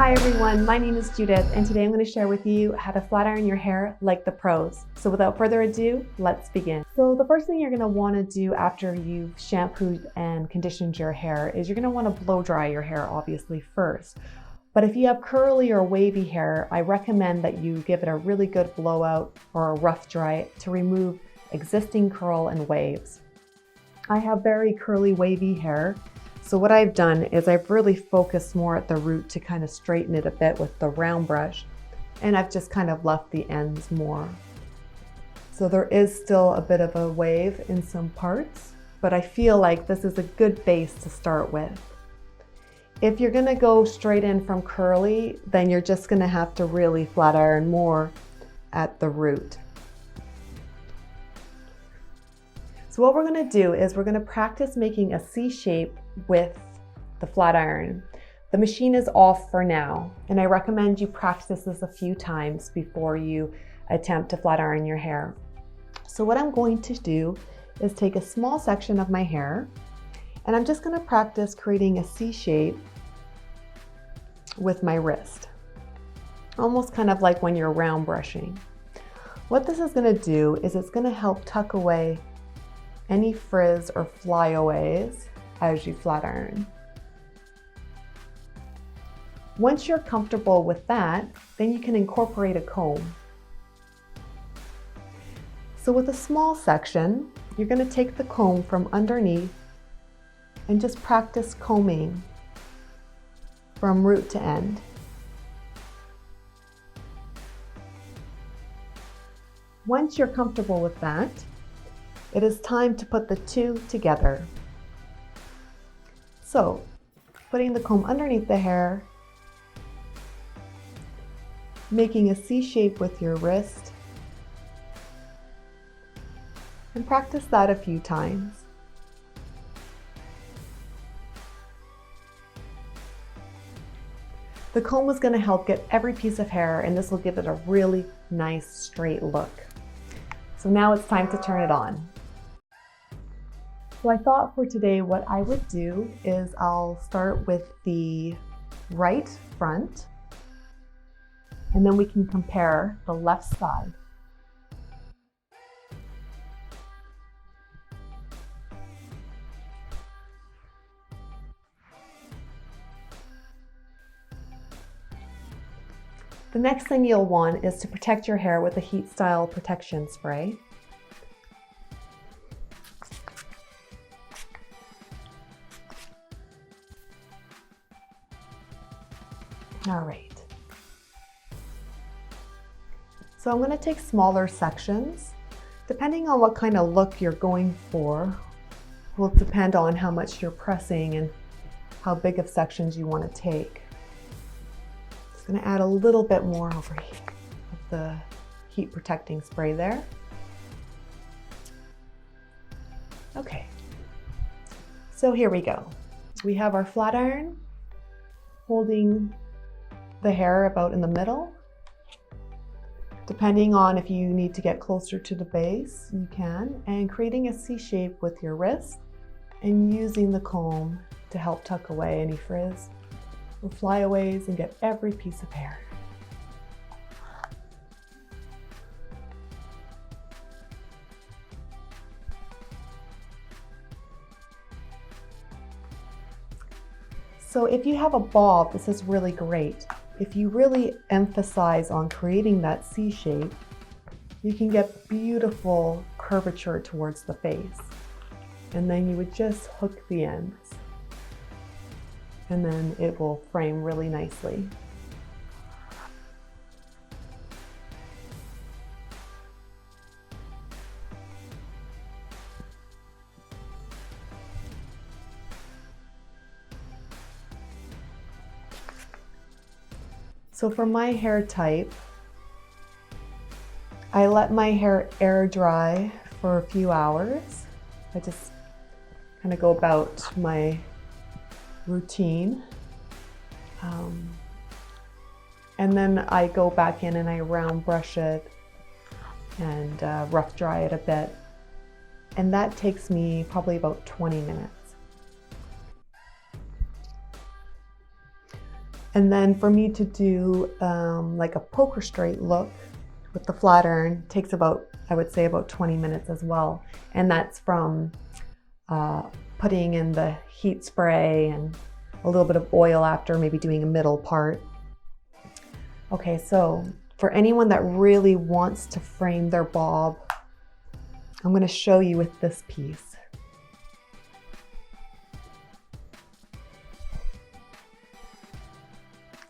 Hi everyone, my name is Judith and today I'm going to share with you how to flat iron your hair like the pros. So without further ado, let's begin. So the first thing you're going to want to do after you've shampooed and conditioned your hair is you're going to want to blow dry your hair obviously first. But if you have curly or wavy hair, I recommend that you give it a really good blowout or a rough dry to remove existing curl and waves. I have very curly wavy hair. So what I've done is I've really focused more at the root to kind of straighten it a bit with the round brush, and I've just kind of left the ends more. So there is still a bit of a wave in some parts, but I feel like this is a good base to start with. If you're gonna go straight in from curly, then you're just gonna have to really flat iron more at the root. So what we're gonna do is we're gonna practice making a C shape with the flat iron. The machine is off for now, and I recommend you practice this a few times before you attempt to flat iron your hair. So what I'm going to do is take a small section of my hair, and I'm just gonna practice creating a C shape with my wrist. Almost kind of like when you're round brushing. What this is gonna do is it's gonna help tuck away any frizz or flyaways as you flat iron. Once you're comfortable with that, then you can incorporate a comb. So with a small section, you're going to take the comb from underneath and just practice combing from root to end. Once you're comfortable with that, it is time to put the two together. So, putting the comb underneath the hair, making a C shape with your wrist, and practice that a few times. The comb is going to help get every piece of hair, and this will give it a really nice straight look. So now it's time to turn it on. So I thought for today what I would do is I'll start with the right front, and then we can compare the left side. The next thing you'll want is to protect your hair with a heat style protection spray. All right. So I'm going to take smaller sections. Depending on what kind of look you're going for, will depend on how much you're pressing and how big of sections you want to take. Just going to add a little bit more over here of the heat protecting spray there. Okay. So here we go. We have our flat iron holding the hair about in the middle. Depending on if you need to get closer to the base, you can, and creating a C shape with your wrist and using the comb to help tuck away any frizz or flyaways and get every piece of hair. So if you have a bob, this is really great. If you really emphasize on creating that C shape, you can get beautiful curvature towards the face. And then you would just hook the ends. And then it will frame really nicely. So for my hair type, I let my hair air dry for a few hours. I just kind of go about my routine. And then I go back in and I round brush it and rough dry it a bit. And that takes me probably about 20 minutes. And then for me to do like a poker straight look with the flat iron takes about, I would say, about 20 minutes as well. And that's from putting in the heat spray and a little bit of oil after, maybe doing a middle part. Okay, so for anyone that really wants to frame their bob, I'm going to show you with this piece.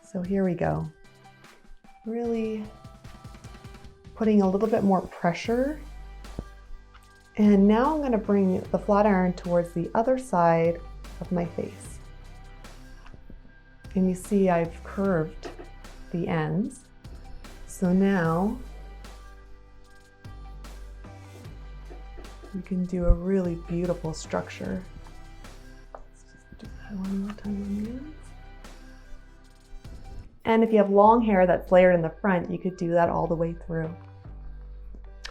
So here we go. Really putting a little bit more pressure. And now I'm going to bring the flat iron towards the other side of my face. And you see I've curved the ends. So now you can do a really beautiful structure. Let's just do that one more time on the ends. And if you have long hair that's layered in the front, you could do that all the way through.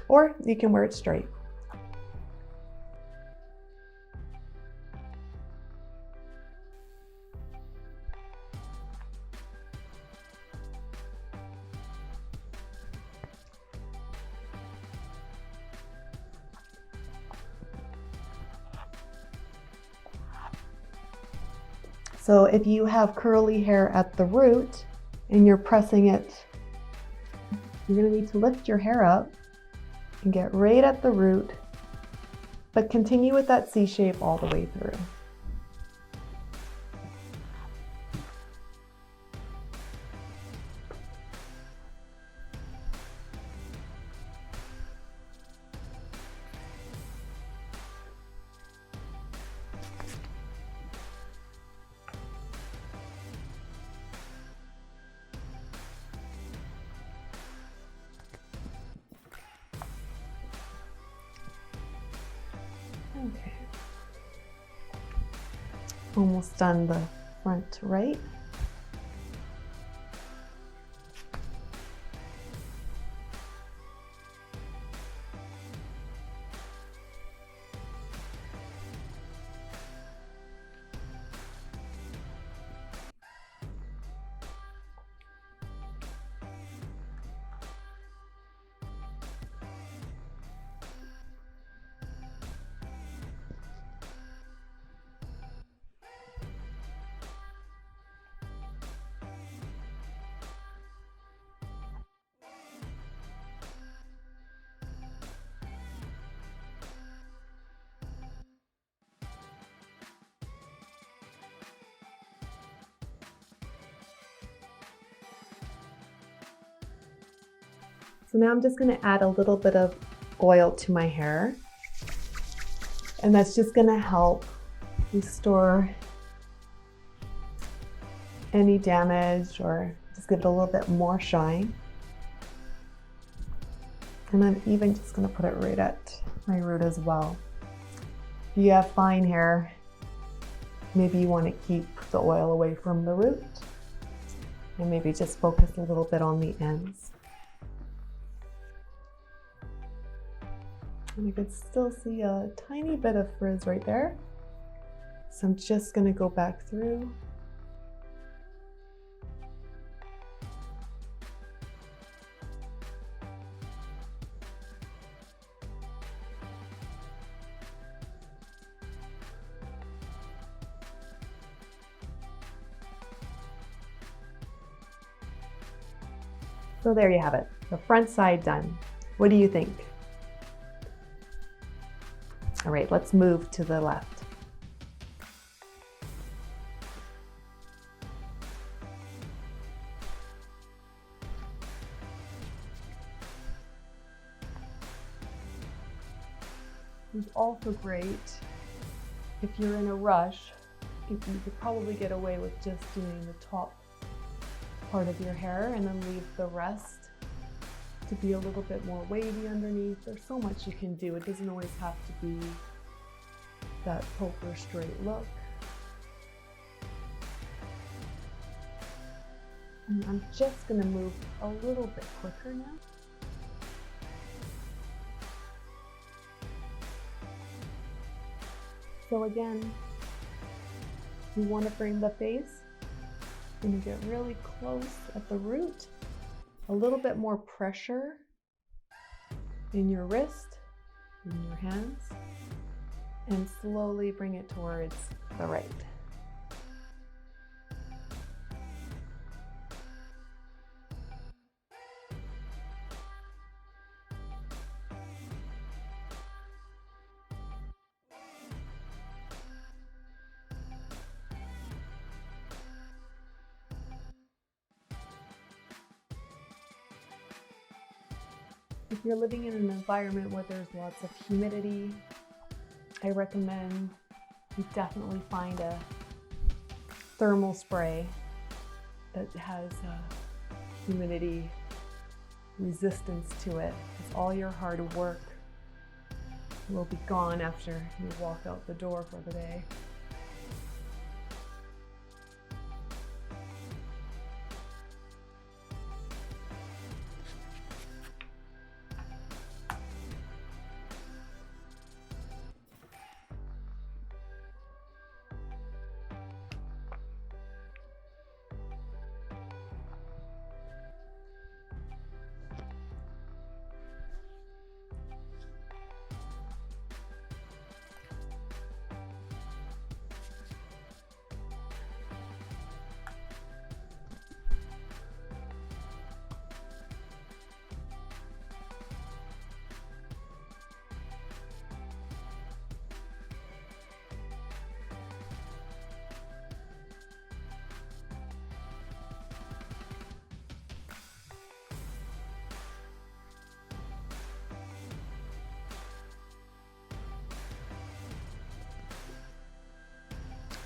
Or you can wear it straight. So if you have curly hair at the root and you're pressing it, you're going to need to lift your hair up and get right at the root, but continue with that C shape all the way through. Okay, almost done the front to right. So now I'm just going to add a little bit of oil to my hair, and that's just going to help restore any damage or just give it a little bit more shine. And I'm even just going to put it right at my root as well. If you have fine hair, maybe you want to keep the oil away from the root and maybe just focus a little bit on the ends. And I could still see a tiny bit of frizz right there. So I'm just going to go back through. So there you have it, the front side done. What do you think? All right, let's move to the left. It's also great if you're in a rush. You could probably get away with just doing the top part of your hair and then leave the rest to be a little bit more wavy underneath. There's so much you can do. It doesn't always have to be that poker straight look. And I'm just going to move a little bit quicker now. So again, you want to frame the face. Gonna get really close at the root. A little bit more pressure in your wrist, in your hands, and slowly bring it towards the right. If you're living in an environment where there's lots of humidity, I recommend you definitely find a thermal spray that has a humidity resistance to it, because all your hard work will be gone after you walk out the door for the day.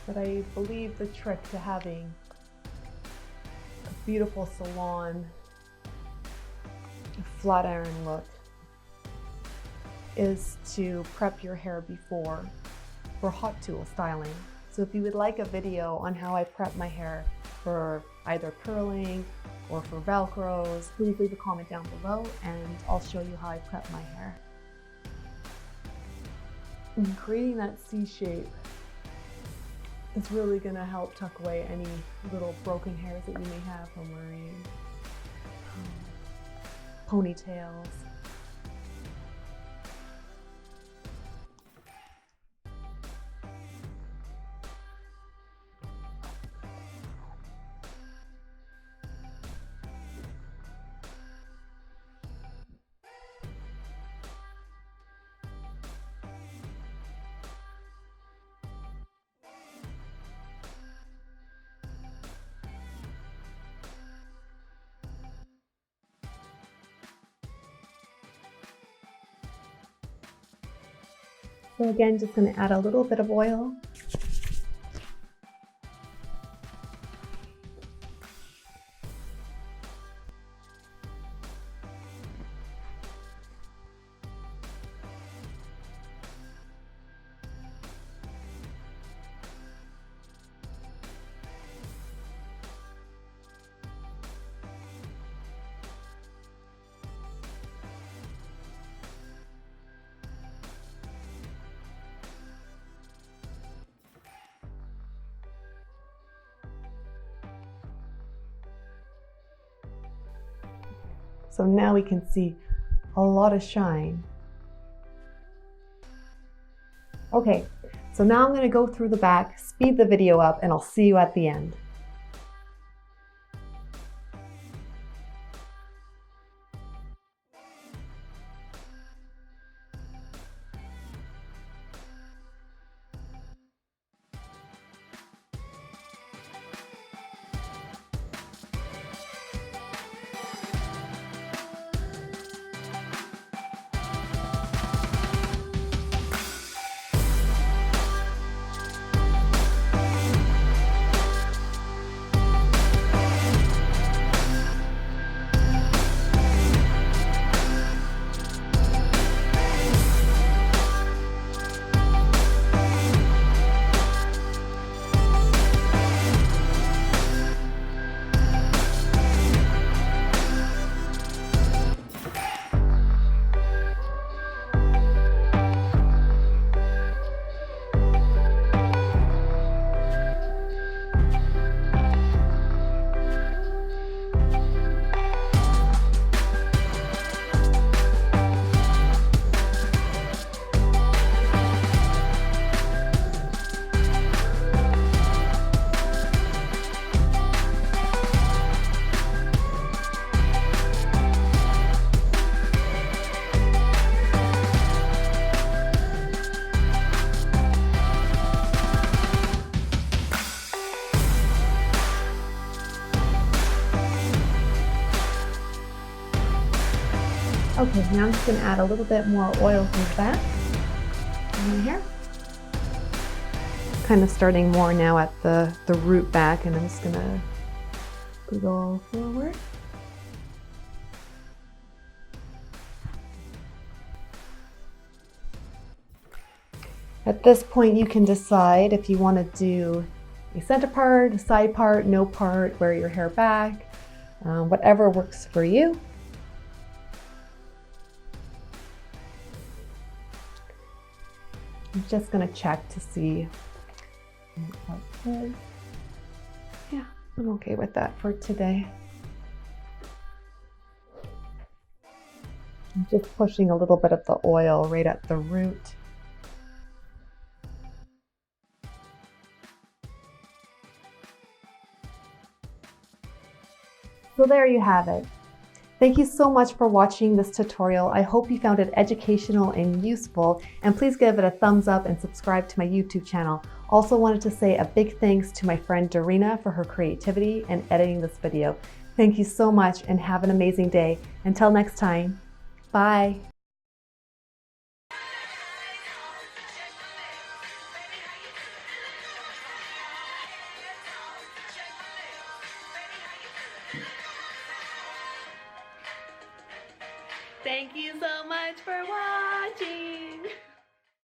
But I believe the trick to having a beautiful salon, a flat iron look, is to prep your hair before for hot tool styling. So if you would like a video on how I prep my hair for either curling or for Velcros, please leave a comment down below and I'll show you how I prep my hair. And creating that C shape is really going to help tuck away any little broken hairs that you may have from wearing ponytails. So again, just going to add a little bit of oil. So now we can see a lot of shine. Okay, so now I'm going to go through the back, speed the video up, and I'll see you at the end. Okay, now I'm just going to add a little bit more oil to the back in my hair. Kind of starting more now at the root back, and I'm just going to go forward. At this point, you can decide if you want to do a center part, a side part, no part, wear your hair back, whatever works for you. I'm just going to check to see how it is. Yeah, I'm okay with that for today. I'm just pushing a little bit of the oil right at the root. So there you have it. Thank you so much for watching this tutorial. I hope you found it educational and useful, and please give it a thumbs up and subscribe to my YouTube channel. Also wanted to say a big thanks to my friend Daryna for her creativity and editing this video. Thank you so much and have an amazing day. Until next time, bye. Thank you so much for watching.